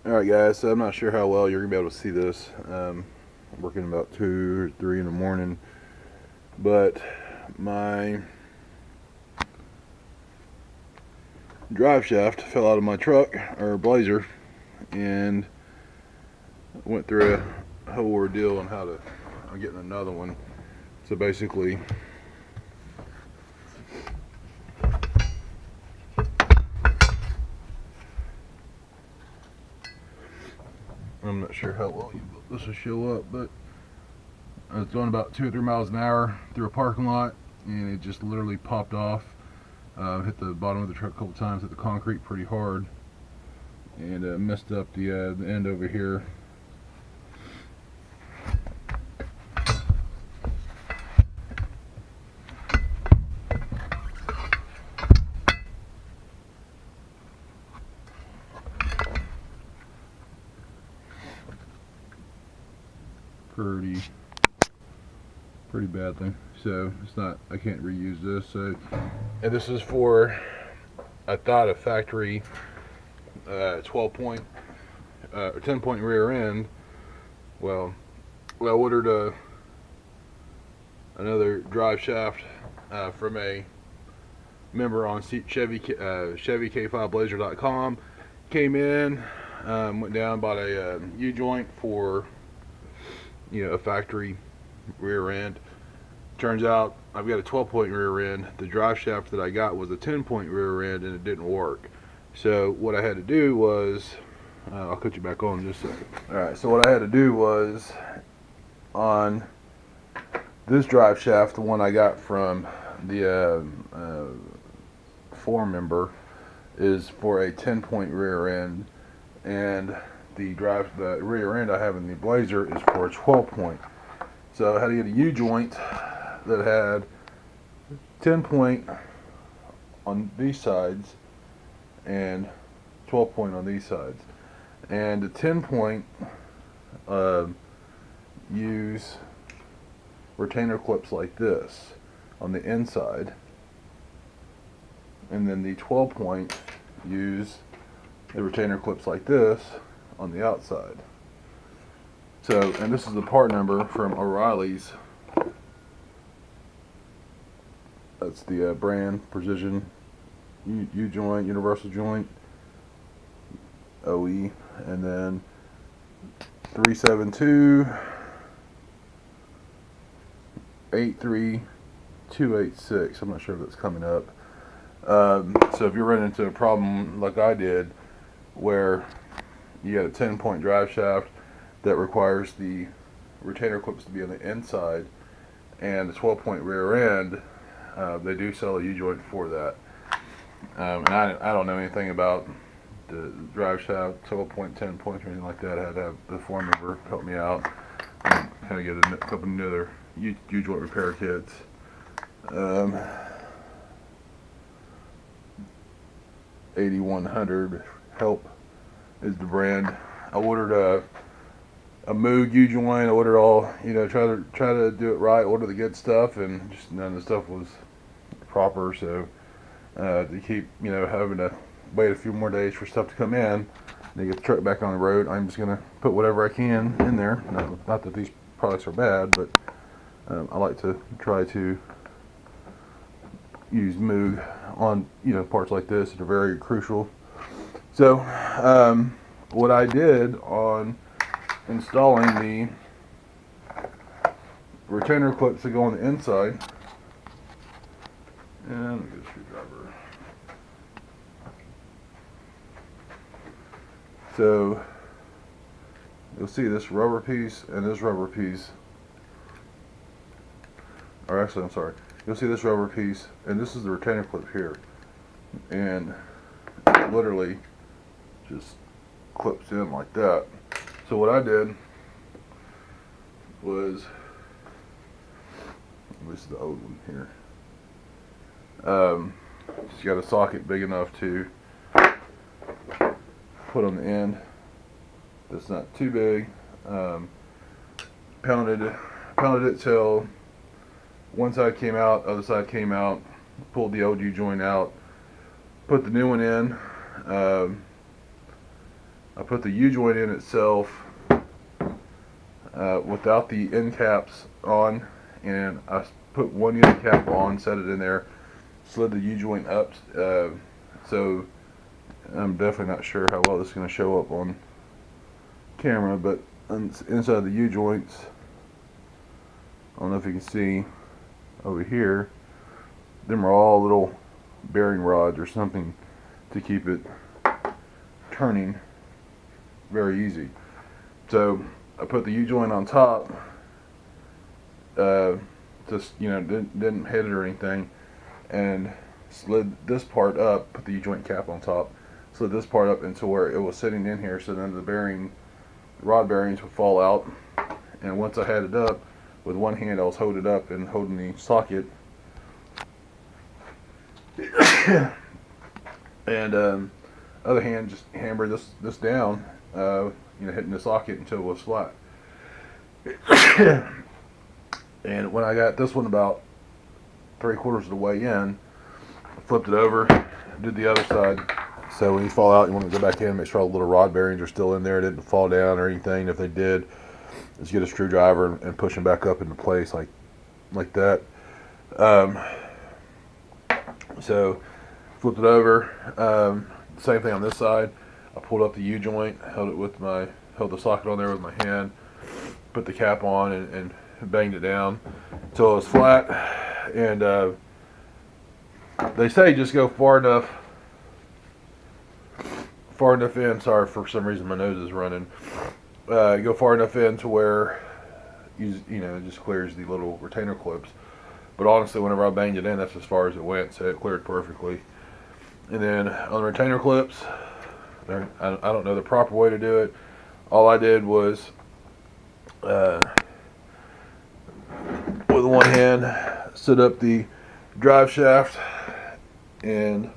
Alright guys, so I'm not sure how well you're going to be able to see this. I'm working about 2 or 3 in the morning, but my drive shaft fell out of my truck, or Blazer, and went through a whole ordeal on how to, I'm getting another one. So basically, I'm not sure how well this will show up, but I was going about 2 or 3 miles an hour through a parking lot, and it just literally popped off. Hit the bottom of the truck a couple times, hit the concrete pretty hard, and messed up the end over here. Pretty badly. So it's not, I can't reuse this. So, and this is for, I thought, a factory 12 point or 10 point rear end. Well, I ordered another drive shaft from a member on ChevyK5Blazer.com. Came in, went down, bought a U-joint for, a factory rear end. Turns out I've got a 12 point rear end. The drive shaft that I got was a 10 point rear end, and it didn't work. So what I had to do was, I'll cut you back on in just a second. Alright, so what I had to do was, on this drive shaft, the one I got from the forum member, is for a 10 point rear end, and the rear end I have in the Blazer is for a 12 point. So I had to get a U-joint that had 10 point on these sides and 12 point on these sides. And the 10 point use retainer clips like this on the inside, and then the 12 point use the retainer clips like this on the outside. So, and this is the part number from O'Reilly's. That's the brand, Precision U-joint, Universal Joint, OE, and then 372 83286. I'm not sure if that's coming up. So if you're running into a problem like I did, where you got a 10 point drive shaft that requires the retainer clips to be on the inside, and the 12 point rear end, they do sell a U-joint for that. And I don't know anything about the drive shaft, 12 point, 10 points, or anything like that. I had to have the forum member help me out and kind of get a couple of other U-joint repair kits. 8100 Help is the brand. I ordered a Moog U-joint. I ordered all, try to do it right, order the good stuff, and just none of the stuff was proper. So to keep, having to wait a few more days for stuff to come in, to get the truck back on the road, I'm just gonna put whatever I can in there. Not that these products are bad, but I like to try to use Moog on parts like this that are very crucial. So what I did on installing the retainer clips that go on the inside, and let me get a screwdriver. So you'll see this rubber piece and this rubber piece, or actually I'm sorry, you'll see this rubber piece, and this is the retainer clip here, and it literally just clips in like that. So what I did was, this is the old one here, just got a socket big enough to put on the end that's not too big. Pounded it till one side came out, other side came out, pulled the old U-joint out, put the new one in, I put the U-joint in itself without the end caps on, and I put one unit cap on, set it in there, slid the U-joint up. So I'm definitely not sure how well this is going to show up on camera, but inside the U-joints, I don't know if you can see over here, them are all little bearing rods or something to keep it turning very easy. So I put the U-joint on top, just, you know, didn't hit it or anything, and slid this part up, put the U-joint cap on top, slid this part up into where it was sitting in here, so then the rod bearings would fall out. And once I had it up, with one hand I was holding it up and holding the socket, and other hand just hammer this down, you know, hitting the socket until it was flat. And when I got this one about 3/4 of the way in, I flipped it over, did the other side. So when you fall out, you want to go back in, make sure all the little rod bearings are still in there, didn't fall down or anything. If they did, just get a screwdriver and push them back up into place like that. So flipped it over. Same thing on this side. I pulled up the U-joint, held the socket on there with my hand, put the cap on, and banged it down until it was flat. And they say just go far enough in. Sorry, for some reason my nose is running. Go far enough in to where you know, it just clears the little retainer clips. But honestly, whenever I banged it in, that's as far as it went, so it cleared perfectly. And then on the retainer clips, I don't know the proper way to do it. All I did was, with one hand, stood up the drive shaft, and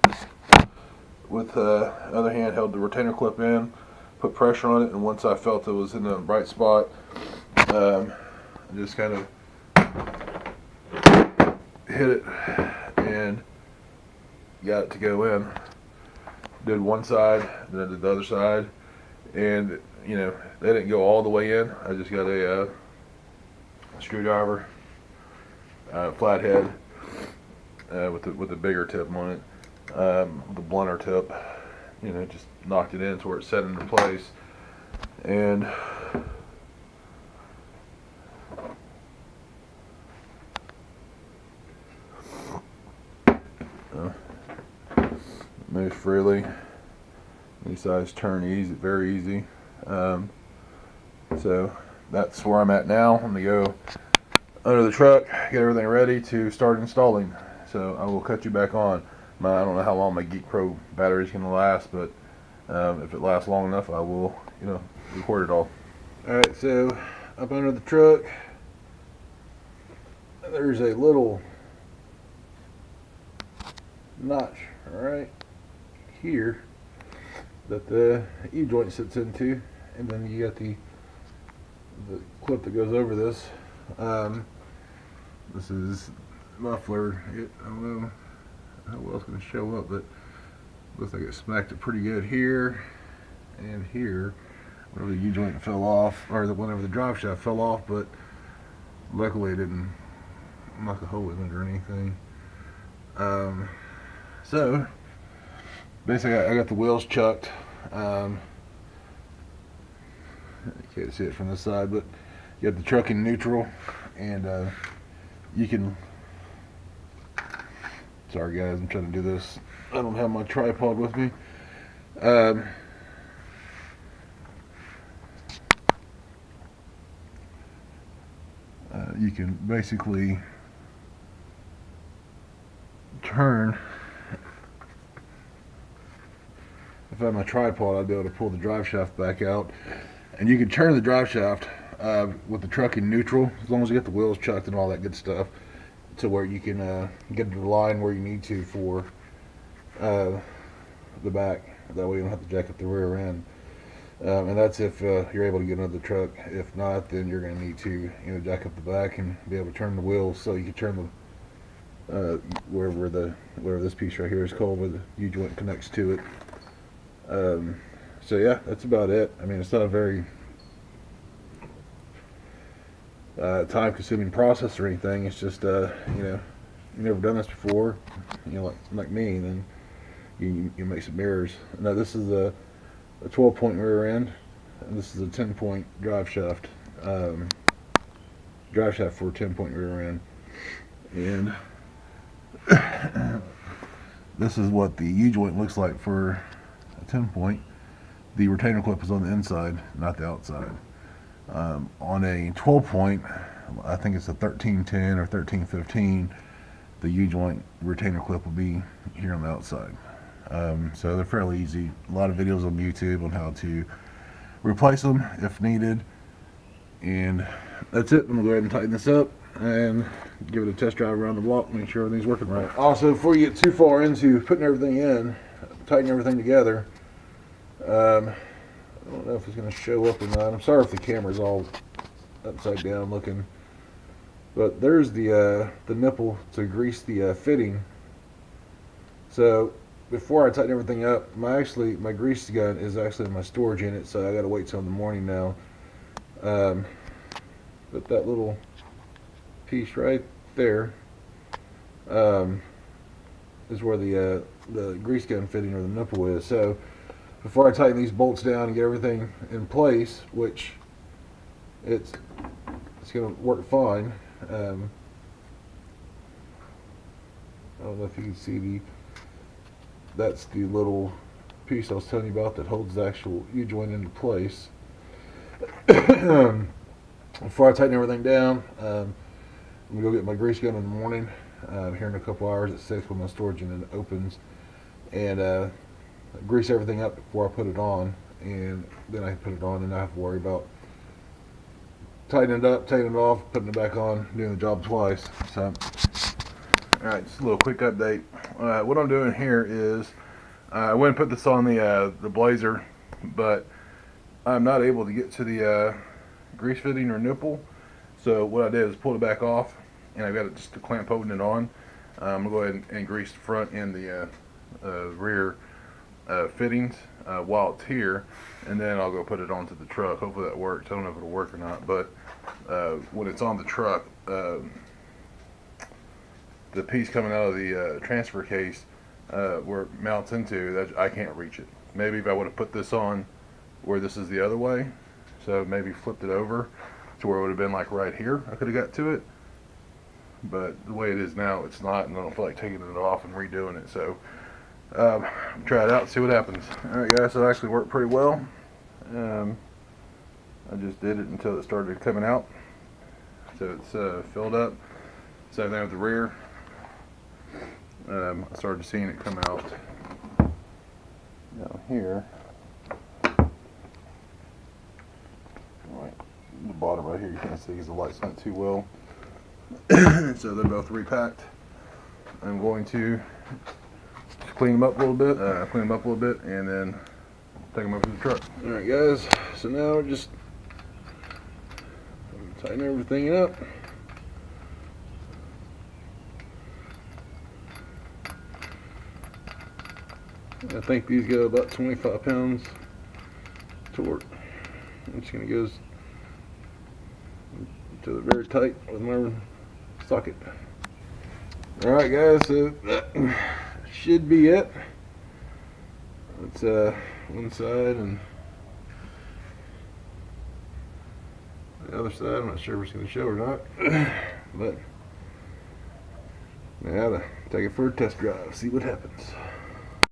with the other hand held the retainer clip in, put pressure on it, and once I felt it was in the right spot, I just kind of hit it and got it to go in. Did one side, then I did the other side, and you know, they didn't go all the way in. I just got a screwdriver, flathead, with a bigger tip on it, the blunter tip. You know, just knocked it in to where it set into place, and moves freely. These sides turn easy, very easy. So that's where I'm at now. I'm gonna go under the truck, get everything ready to start installing. So I will cut you back on. I don't know how long my Geek Pro battery is gonna last, but if it lasts long enough, I will, you know, record it all. All right, so up under the truck, there's a little notch right here that the U-joint sits into, and then you got the clip that goes over this. This is muffler. I don't know how well it's going to show up, but looks like it smacked it pretty good here and here whenever the U-joint fell off, or whenever the drive shaft fell off, but luckily it didn't knock a hole in it or anything. So basically I got the wheels chucked. You can't see it from this side, but you have the truck in neutral, and you can, sorry guys, I'm trying to do this, I don't have my tripod with me. You can basically turn, if I had my tripod, I'd be able to pull the drive shaft back out, and you can turn the drive shaft with the truck in neutral, as long as you get the wheels chucked and all that good stuff, to where you can get to the line where you need to for the back. That way you don't have to jack up the rear end. And that's if you're able to get under the truck. If not, then you're going to need to, you know, jack up the back and be able to turn the wheels, so you can turn the wherever this piece right here is called, where the U-joint connects to it. So yeah, that's about it. I mean, it's not a very time-consuming process or anything. It's just you know, you've never done this before, you know, like me, then you make some errors. Now this is a 12-point rear end, and this is a 10-point drive shaft. Drive shaft for a 10-point rear end, and this is what the U-joint looks like for a 10-point. The retainer clip is on the inside, not the outside. On a 12-point, I think it's a 1310 or 1315, the U-joint retainer clip will be here on the outside. So they're fairly easy. A lot of videos on YouTube on how to replace them if needed. And that's it. I'm going to go ahead and tighten this up and give it a test drive around the block, make sure everything's working right. Also, before you get too far into putting everything in, tightening everything together, I don't know if it's going to show up or not. I'm sorry if the camera's all upside down looking, but there's the nipple to grease the fitting. So before I tighten everything up, my grease gun is actually in my storage unit, so I got to wait till the morning now. But that little piece right there is where the grease gun fitting or the nipple is. So before I tighten these bolts down and get everything in place, which it's going to work fine. I don't know if you can see that's the little piece I was telling you about that holds the actual U-joint into place. Before I tighten everything down, I'm going to go get my grease gun in the morning, here in a couple hours at 6 when my storage unit opens, and grease everything up before I put it on, and then I can put it on and not have to worry about tightening it up, taking it off, putting it back on, doing the job twice. So, alright, just a little quick update. What I'm doing here is I went and put this on the Blazer, but I'm not able to get to the grease fitting or nipple. So what I did is pulled it back off, and I've got it just a clamp holding it on. I'm gonna go ahead and grease the front and the rear fittings while it's here, and then I'll go put it onto the truck. Hopefully that works. I don't know if it'll work or not, but when it's on the truck, the piece coming out of the transfer case where it mounts into, that I can't reach it. Maybe if I would have put this on where this is the other way, so maybe flipped it over to where it would have been like right here, I could have got to it. But the way it is now, it's not, and I don't feel like taking it off and redoing it. So try it out, see what happens. Alright guys, so it actually worked pretty well. I just did it until it started coming out. So it's filled up. Same thing with the rear. I started seeing it come out down here. Right, the bottom right here you can't see because the light's not too well. So they're both repacked. I'm going to clean them up a little bit, and then take them over to the truck. All right, guys. So now we're just tighten everything up. I think these go about 25 pounds torque. I'm just going to go to the very tight with my socket. Alright guys, so that should be it. It's one side, and the other side I'm not sure if it's going to show or not. But now to take it for a test drive, see what happens.